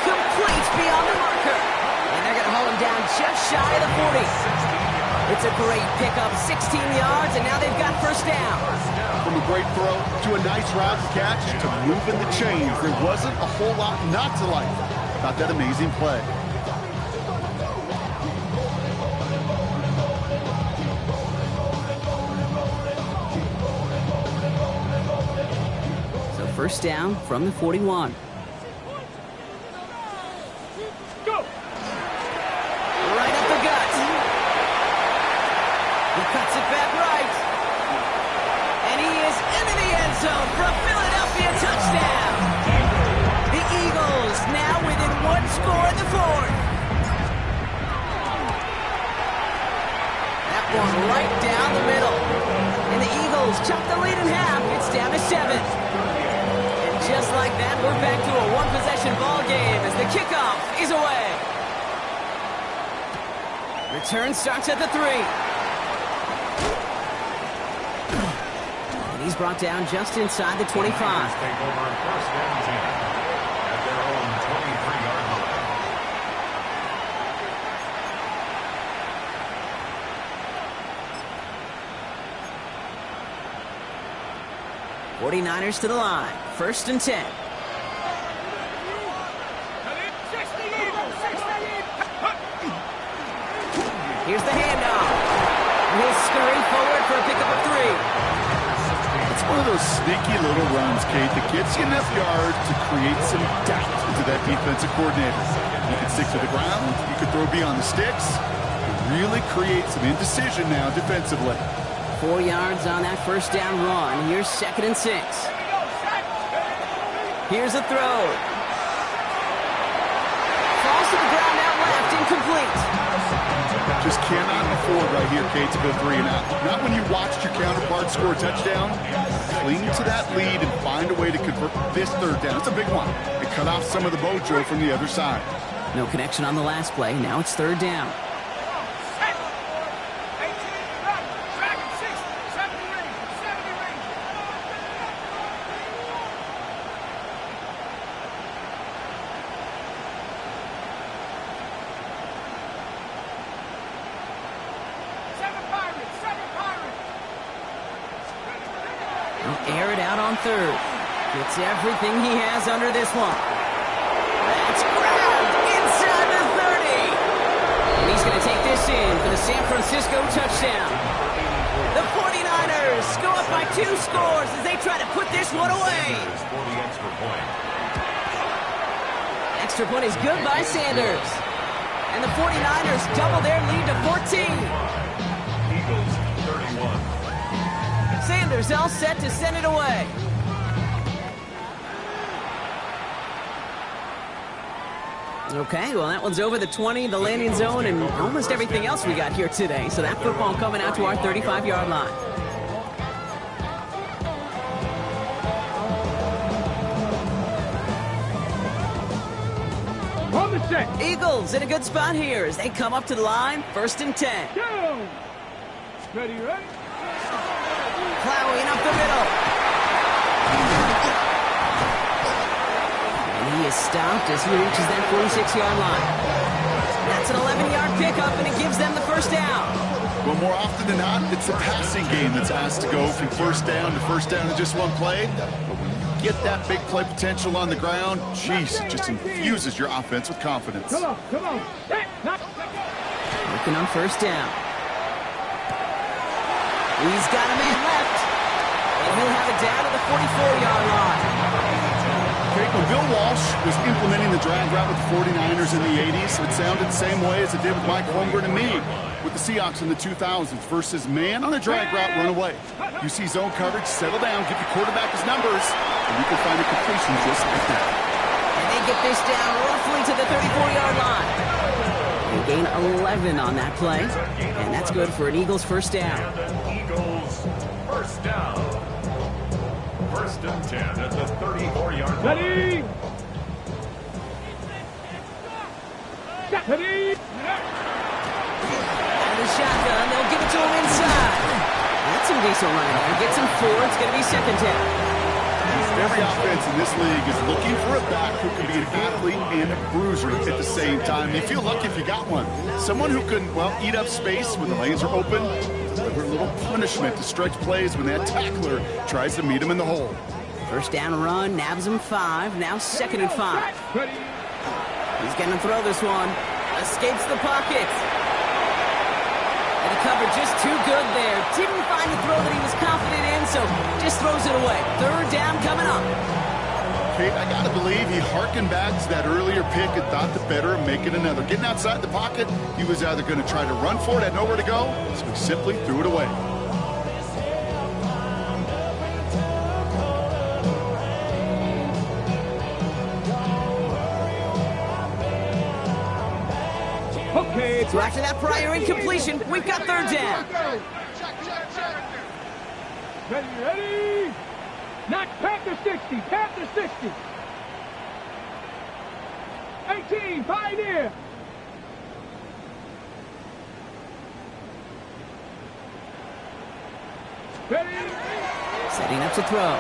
Complete beyond the marker. And they're going to hold him down just shy of the 40. It's a great pickup, 16 yards, and now they've got first down. From a great throw to a nice route and catch to moving the chains, there wasn't a whole lot not to like about that amazing play. So first down from the 41. Go. Right up the gut. He cuts it back right. And he is into the end zone for a Philadelphia touchdown. The Eagles now within 1 score in the 4th. That one right down the middle. And the Eagles chop the lead in half. It's down to 7. And just like that, we're back to a one-possession ball game as the kickoff is away. Return starts at the 3. And he's brought down just inside the 25. Take over first and 10 at their own 23-yard line. 49ers to the line. First and 10. 60 Eagles, 60 Eagles. Here's the handoff. He'll scurry forward for a pickup of 3. It's one of those sneaky little runs, Kate, that gets you enough yards to create some doubt into that defensive coordinator. You can stick to the ground. You can throw beyond the sticks. It really creates some indecision now defensively. 4 yards on that first down run. Here's 2nd and 6. Here's a throw. Falls to the ground out left, incomplete. Just cannot afford right here, Kate, to go 3 and out. Not when you watched your counterpart score a touchdown. Cling to that lead and find a way to convert this 3rd down. It's a big one. It cut off some of the mojo from the other side. No connection on the last play. Now it's 3rd down. Air it out on 3rd. Gets everything he has under this one. That's grabbed inside the 30. And he's going to take this in for the San Francisco touchdown. The 49ers go up by 2 scores as they try to put this one away. For the extra point. Extra point is good by Sanders. And the 49ers double their lead to 14. Eagles 31. Sanders all set to send it away. Okay, well, that one's over the 20, the landing zone, and almost everything else we got here today. So that football coming out to our 35-yard line. On the set. Eagles in a good spot here as they come up to the line. 1st and 10. Go. Ready, ready? Plowing up the middle. And he is stopped as he reaches that 46-yard line. That's an 11-yard pickup, and it gives them the first down. Well, more often than not, it's the passing game that's asked to go from first down in just one play. But when you get that big play potential on the ground, jeez, it just infuses your offense with confidence. Come on. Set. Working on first down. He's got a man left, and he'll have it down to the 44-yard line. Okay, when Bill Walsh was implementing the drag route with the 49ers in the 80s, it sounded the same way as it did with Mike Holmgren and me with the Seahawks in the 2000s versus man on a drag route, run away. You see zone coverage, settle down, give your quarterback his numbers, and you can find a completion just like that. And they get this down roughly to the 34-yard line. They gain 11 on that play, and that's good for an Eagles first down. Eagles first down. 1st and 10 at the 34-yard line. Ready. Ready. shotgun. They'll give it to him inside. That's some decent running there. Gets him 4. It's going to be second down. Every offense in this league is looking for a back who can be an athlete and a bruiser at the same time. You feel lucky if you got one. Someone who can, well, eat up space when the lanes are open, deliver a little punishment to stretch plays when that tackler tries to meet him in the hole. First down run, nabs him 5. Now 2nd and 5. He's going to throw this one. Escapes the pocket. And the cover just too good there. Didn't find the throw that he was confident in, so just throws it away. 3rd down coming up. Kate, I got to believe he harkened back to that earlier pick and thought the better of making another. Getting outside the pocket, he was either going to try to run for it, had nowhere to go, so he simply threw it away. Okay. So after that prior incompletion, we've got 3rd down. Ready? Not Panther 60. Panther 60. 18. Pioneer. Ready? Setting up to throw.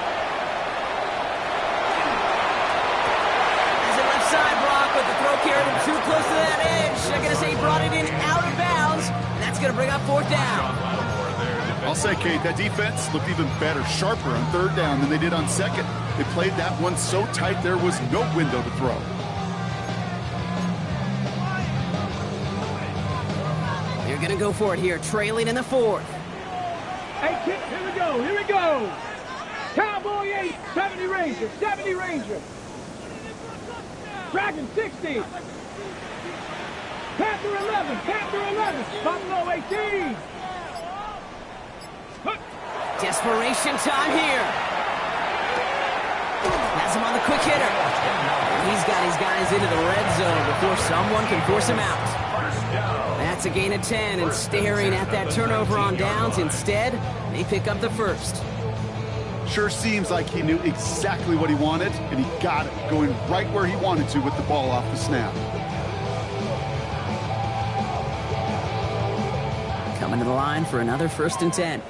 As a left side block, but the throw carried him too close to that edge. I'm going to say he brought it in out of bounds. And that's going to bring up 4th down. I'll say, Kate, that defense looked even better, sharper on 3rd down than they did on 2nd. They played that one so tight there was no window to throw. They're going to go for it here, trailing in the 4th. Hey, kick. Here we go. Here we go. Cowboy 8. 70 Ranger. 70 Ranger. Dragon 60. Panther 11. Panther 11. Buffalo 18. Desperation time here. Has him on the quick hitter. He's got his guys into the red zone before someone can force him out. That's a gain of 10, and staring at that turnover on downs. Instead, they pick up the 1st. Sure seems like he knew exactly what he wanted, and he got it, going right where he wanted to with the ball off the snap. Coming to the line for another 1st and 10.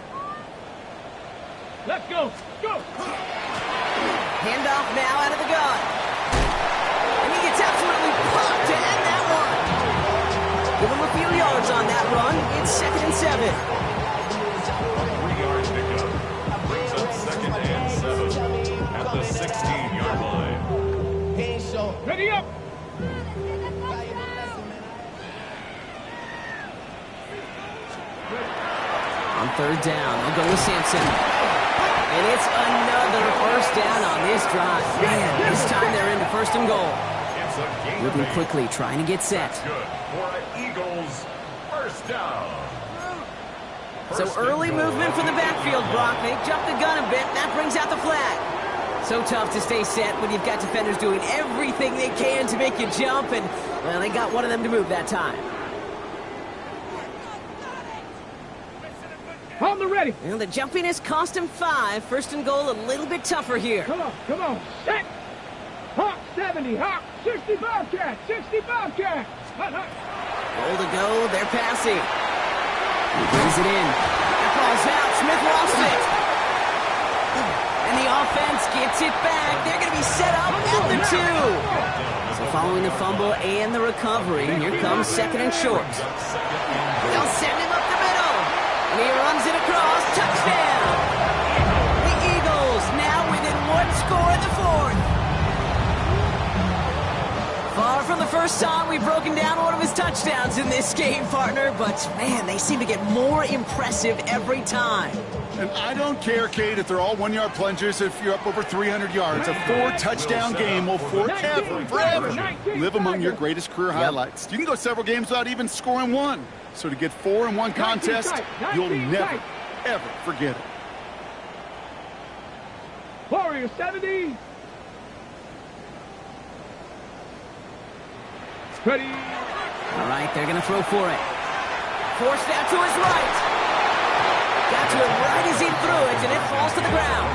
Let's go. Go. Handoff now out of the gun. And he gets absolutely pumped to end that one. Give him a few yards on that run. It's 2nd and 7. 3-yard pickup. Brings up 2nd and 7 at the 16-yard line. Ready up. On 3rd down, they'll go with Sampson. And it's another 1st down on this drive. Man, this time they're into 1st and goal. It's a gain of Moving 8. quickly, trying to get set. Good for an Eagles 1st down. So early movement from the backfield, Brock. They jump the gun a bit. That brings out the flag. So tough to stay set when you've got defenders doing everything they can to make you jump. And, well, they got one of them to move that time. On the ready. Well, the jumpiness cost him 5. 1st and goal a little bit tougher here. Come on. Come on. Set. Hawk 70. Hawk 60 Bobcat. 60 Bobcat. Hut, hut. Goal to go. They're passing. He brings it in. That ball's out. Smith lost it. And the offense gets it back. They're going to be set up at the 2. So following the fumble and the recovery, here comes 2nd and short. They'll send him up the middle. And he runs it across. Touchdown. The Eagles now within 1 score in the 4th. Far from the first time we've broken down one of his touchdowns in this game, partner. But, man, they seem to get more impressive every time. And I don't care, Kate, if they're all 1-yard plungers, if you're up over 300 yards. A 4-touchdown game will forever live among your greatest career highlights. You can go several games without even scoring one. So to get 4 in one contest, you'll never, ever forget it. Warrior 70. Ready. All right, they're going to throw for it. Forced out to his right. Got to it right as he threw it, and it falls to the ground.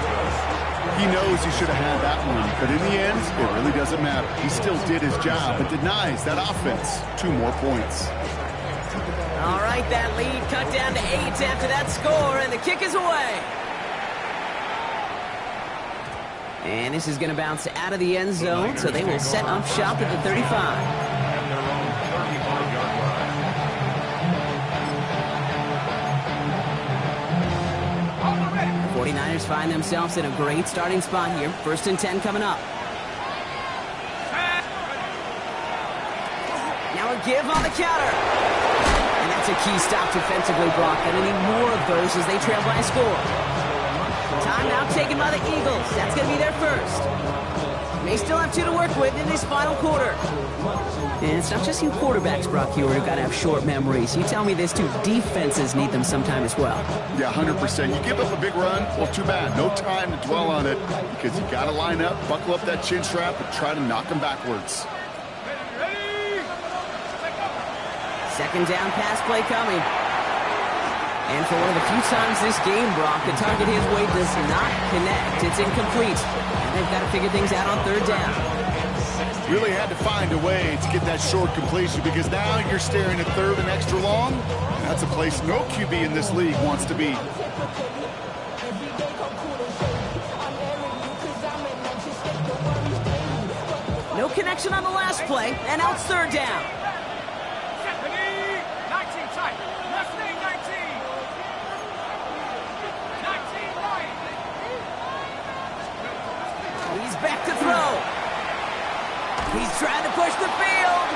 He knows he should have had that one, but in the end, it really doesn't matter. He still did his job and denies that offense 2 more points. All right, that lead cut down to 8 after that score, and the kick is away. And this is going to bounce out of the end zone, so they will set up shop at the 35. At their own 35-yard line. 49ers find themselves in a great starting spot here. 1st and 10 coming up. Now a give on the counter. And that's a key stop defensively, Brock. Gonna need more of those as they trail by a score. Timeout taken by the Eagles. That's going to be their first. They still have 2 to work with in this final quarter. And it's not just you quarterbacks, Brock, Hewitt, who've got to have short memories. You tell me this too, defenses need them sometime as well. Yeah, 100%. You give up a big run, well, too bad. No time to dwell on it because you got to line up, buckle up that chin strap, and try to knock them backwards. 2nd down pass play coming. And for one of the few times this game, Brock, the target his way does not connect. It's incomplete. And they've got to figure things out on 3rd down. Really had to find a way to get that short completion because now you're staring at 3rd and extra long. And that's a place no QB in this league wants to be. No connection on the last play, and now it's 3rd down. He's back to throw. He's trying to push the field.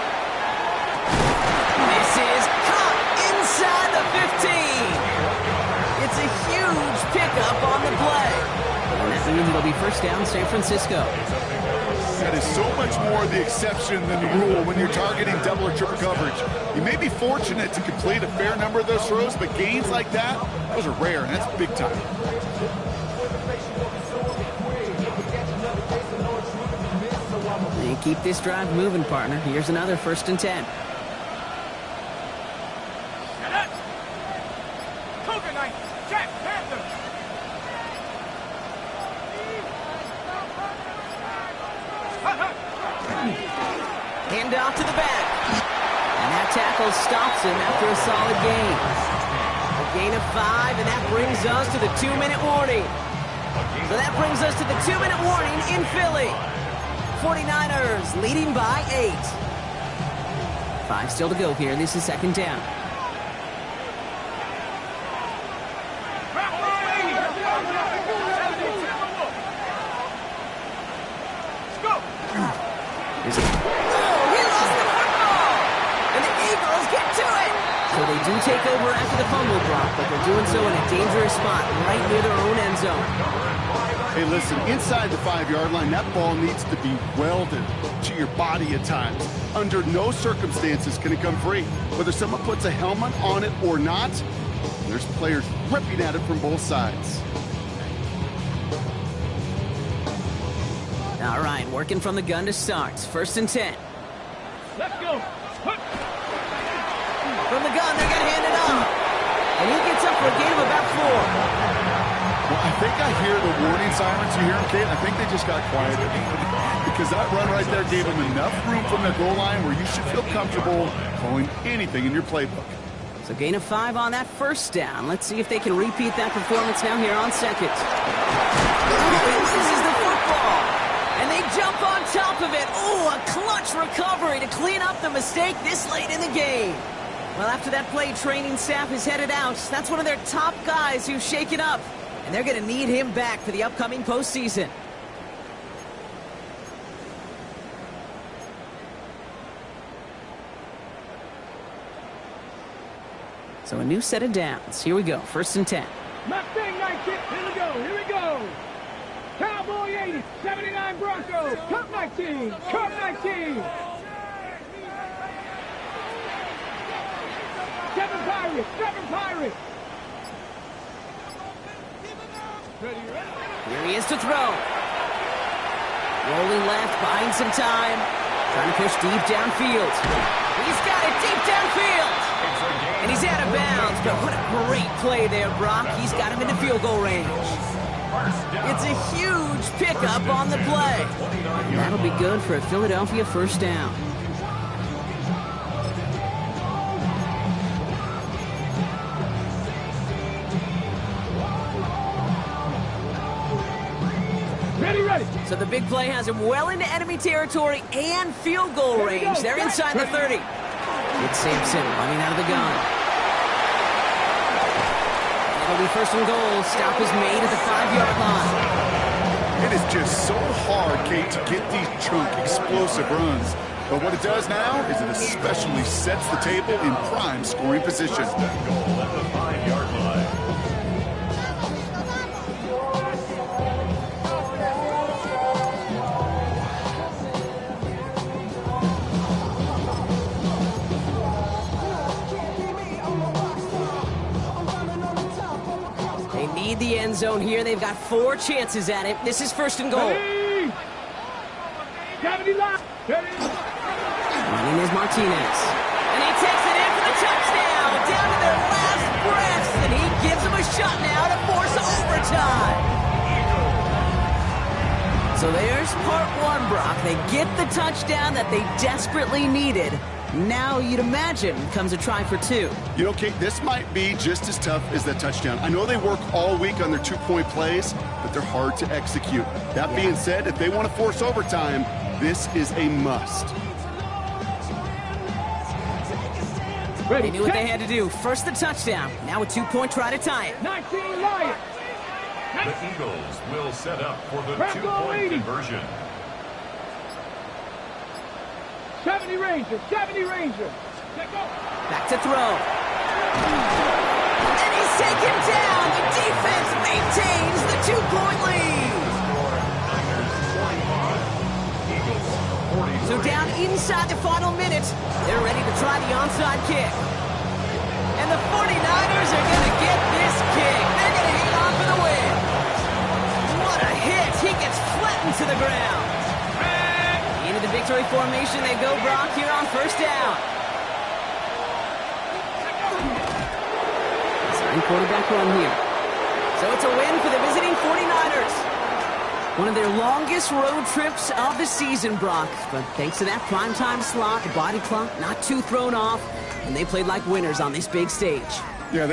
This is caught inside the 15. It's a huge pickup on the play. And that means it'll be 1st down San Francisco. That is so much more the exception than the rule when you're targeting double or triple coverage. You may be fortunate to complete a fair number of those throws, but gains like that, those are rare, and that's big time. They keep this drive moving, partner. Here's another 1st and 10. Hand off to the back. And that tackle stops him after a solid gain. A gain of 5, and that brings us to the 2-minute warning. So that brings us to the 2-minute warning in Philly. 49ers leading by 8. 5 still to go here. This is 2nd down. So they do take over after the fumble drop, but they're doing so in a dangerous spot right near their own end zone. Hey, listen, inside the 5-yard line, that ball needs to be welded to your body at times. Under no circumstances can it come free. Whether someone puts a helmet on it or not, there's players ripping at it from both sides. All right, working from the gun to start. 1st and 10. Let's go. From the gun, they're going to hand it off. And he gets up for a gain of about 4. Well, I think I hear the warning sirens. You hear them, Kate? I think they just got quiet. Because that run right there gave them enough room from the goal line where you should feel comfortable calling anything in your playbook. So gain of 5 on that 1st down. Let's see if they can repeat that performance now here on 2nd. This is the football. And they jump on top of it. Oh, a clutch recovery to clean up the mistake this late in the game. Well, after that play, training staff is headed out. That's one of their top guys who's shaken up. And they're going to need him back for the upcoming postseason. So a new set of downs. Here we go. 1st and 10. Mustang 19. Here we go. Here we go. Cowboy 80. 79 Broncos. Cup 19. Cup 19. 7 Pirates. 7 Pirates. Here he is to throw. Rolling left, buying some time. Trying to push deep downfield. He's got it deep downfield. And he's out of bounds, but what a great play there, Brock. He's got him into field goal range. It's a huge pickup on the play. And that'll be good for a Philadelphia 1st down. Ready, ready. So the big play has him well into enemy territory and field goal range. They're inside the 30. It's Sampson running out of the gun. It'll be first and goal. Stop is made at the 5-yard line. It is just so hard, Kate, to get these chunk, explosive runs. But what it does now is it especially sets the table in prime scoring position. First and goal at the 5-yard line. They need the end zone here. They've got 4 chances at it. This is first and goal. Ready. 70 line. Ready. Running is Martinez. And he takes it in for the touchdown. Down to their last breaths. And he gives them a shot now to force overtime. So there's part 1, Brock. They get the touchdown that they desperately needed. Now, you'd imagine, comes a try for 2. You know, Kate, this might be just as tough as that touchdown. I know they work all week on their 2-point plays, but they're hard to execute. That being said, if they want to force overtime, this is a must. Ready. They knew what they had to do. First the touchdown. Now a 2-point try to tie it. 19 Lions. The Eagles will set up for the Back on 2-point 80. conversion. 70 Rangers. 70 Rangers. Let go. Back to throw. And he's taken down. The defense maintains the 2-point lead. So down inside the final minute, they're ready to try the onside kick. And the 49ers are going to get this kick. They're going to hang on for the win. What a hit. He gets flattened to the ground. Into the victory formation they go, Brock, here on first down. Starting quarterback run here. So it's a win for the visiting 49ers. One of their longest road trips of the season, Brock. But thanks to that primetime slot, the body clock not too thrown off, and they played like winners on this big stage.